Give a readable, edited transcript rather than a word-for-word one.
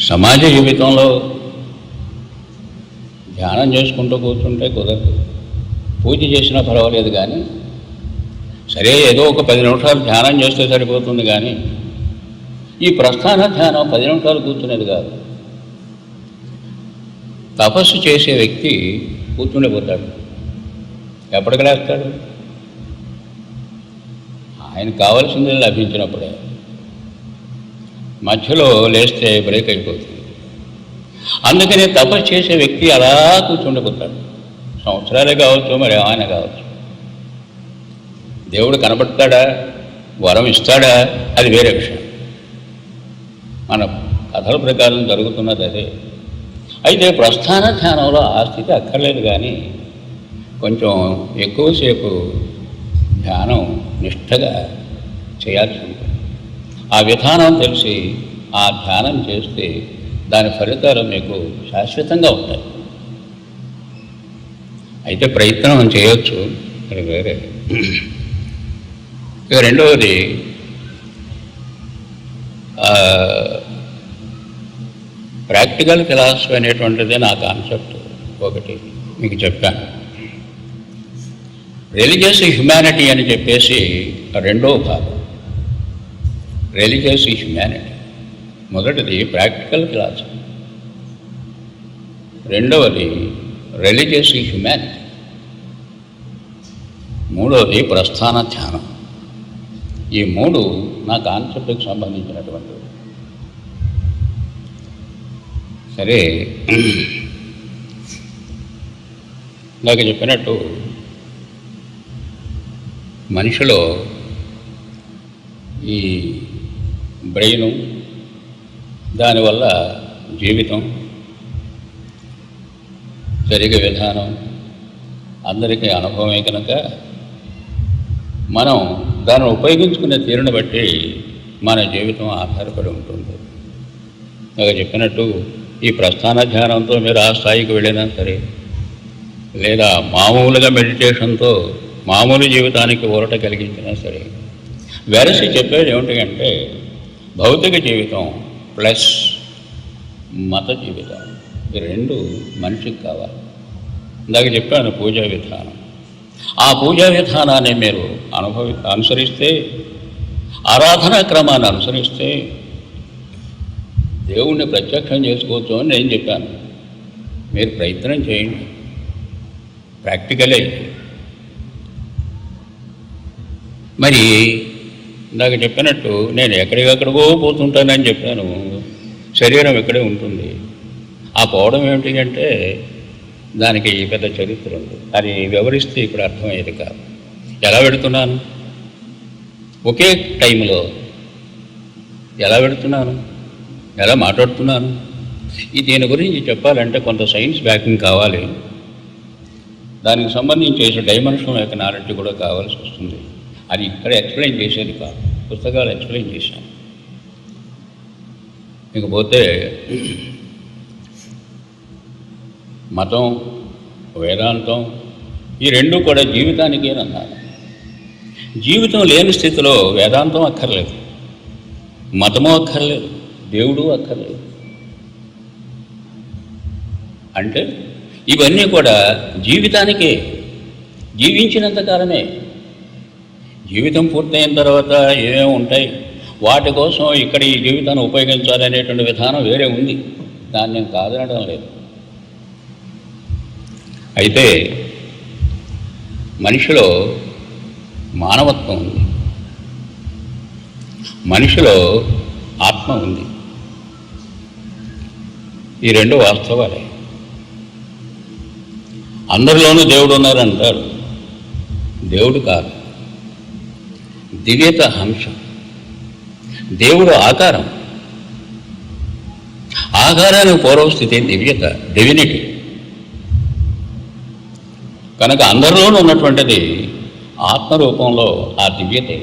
సమాజ జీవితంలో ధ్యానం చేసుకుంటూ కూర్చుంటే కుదరదు. పూజ చేసినా పర్వాలేదు, కానీ సరే ఏదో ఒక 10 నిమిషాలు ధ్యానం చేస్తే సరిపోతుంది. కానీ ఈ ప్రస్థాన ధ్యానం 10 నిమిషాలు కూర్చునేది కాదు. తపస్సు చేసే వ్యక్తి కూర్చుండిపోతాడు. ఎప్పటికి లేస్తాడు? ఆయనకు కావాల్సింది లభించినప్పుడే. మధ్యలో లేస్తే బ్రేక్ అయిపోతుంది. అందుకని తపస్సు చేసే వ్యక్తి అలా కూర్చుండిపోతాడు. సంవత్సరాలే కావచ్చు, మరి ఏమైనా కావచ్చు. దేవుడు కనబడతాడా, వరం ఇస్తాడా, అది వేరే విషయం. మన కథల ప్రకారం జరుగుతున్నది అదే. అయితే ప్రస్థాన ధ్యానంలో ఆ స్థితి అక్కర్లేదు, కానీ కొంచెం ఎక్కువసేపు ధ్యానం నిష్ఠగా చేయాల్సి ఉంటుంది. ఆ విధానం తెలిసి ఆ ధ్యానం చేస్తే దాని ఫలితాలు మీకు శాశ్వతంగా ఉంటాయి. అయితే ప్రయత్నం చేయొచ్చు, అది వేరే. ఇక రెండవది, ప్రాక్టికల్ ఫిలాసఫీ అనేటువంటిది నా కాన్సెప్ట్ ఒకటి మీకు చెప్పాను. రిలీజియస్ హ్యుమానిటీ అని చెప్పేసి రెండో భాగం. రిలీజియస్ హ్యుమానిటీ మొదటిది ప్రాక్టికల్ ఫిలాసఫీ, రెండవది రిలీజియస్ హ్యుమానిటీ, మూడవది ప్రస్థాన ధ్యానం. ఈ మూడు నా కాన్సెప్ట్కి సంబంధించినటువంటివి. సరే, నాకు చెప్పినట్టు మనిషిలో ఈ బ్రెయిను, దానివల్ల జీవితం జరిగే విధానం అందరికీ అనుభవమే కనుక మనం దాన్ని ఉపయోగించుకునే తీరుని బట్టి మన జీవితం ఆధారపడి ఉంటుంది. నాకు చెప్పినట్టు ఈ ప్రస్థాన ధ్యానంతో మీరు ఆ స్థాయికి వెళ్ళినా సరే, లేదా మామూలుగా మెడిటేషన్తో మామూలు జీవితానికి ఊరట కలిగించినా సరే, వెరసి చెప్పేది ఏమిటంటే భౌతిక జీవితం ప్లస్ మత జీవితం, ఈ రెండు మనిషికి కావాలి. ఇందాక చెప్పాను పూజా విధానం. ఆ పూజా విధానాన్ని మీరు అనుసరిస్తే, ఆరాధనా క్రమాన్ని అనుసరిస్తే దేవుణ్ణి ప్రత్యక్షం చేసుకోవచ్చు అని నేను చెప్పాను. మీరు ప్రయత్నం చేయండి, ప్రాక్టికలే. మరి ఇందాక చెప్పినట్టు నేను ఎక్కడికక్కడికో పోతుంటానని చెప్పాను. శరీరం ఇక్కడే ఉంటుంది. ఆ పోవడం ఏమిటి అంటే దానికి పెద్ద చరిత్ర ఉంది. అది వివరిస్తే ఇప్పుడు అర్థమయ్యేది కాదు. ఎలా పెడుతున్నాను, ఒకే టైంలో ఎలా పెడుతున్నాను, ఎలా మాట్లాడుతున్నాను, దీని గురించి చెప్పాలంటే కొంత సైన్స్ బ్యాకింగ్ కావాలి. దానికి సంబంధించి డైమెన్షన్ యొక్క నాలెడ్జ్ కూడా కావాల్సి వస్తుంది. అది ఇక్కడ ఎక్స్ప్లెయిన్ చేసేది కాదు, పుస్తకాలు ఎక్స్ప్లెయిన్ చేశాను. ఇకపోతే మతం, వేదాంతం, ఈ రెండు కూడా జీవితానికే అన్నారు. జీవితం లేని స్థితిలో వేదాంతం అక్కర్లేదు, మతము అక్కర్లేదు, దేవుడు అక్కర్లేదు. అంటే ఇవన్నీ కూడా జీవితానికే, జీవించినంతకాలమే. జీవితం పూర్తయిన తర్వాత ఏమేమి ఉంటాయి, వాటి కోసం ఇక్కడ ఈ జీవితాన్ని ఉపయోగించాలనేటువంటి విధానం వేరే ఉంది. దాన్ని నేను కాదనడం లేదు. అయితే మనిషిలో మానవత్వం ఉంది, మనిషిలో ఆత్మ ఉంది. ఈ రెండు వాస్తవాలే. అందరిలోనూ దేవుడు ఉన్నారంటారు. దేవుడు కాదు, దివ్యత అంశం. దేవుడు ఆకారం, ఆకారానికి పూర్వస్థితి దివ్యత, డివినిటీ. కనుక అందరిలోనూ ఉన్నటువంటిది ఆత్మరూపంలో ఆ దివ్యతే.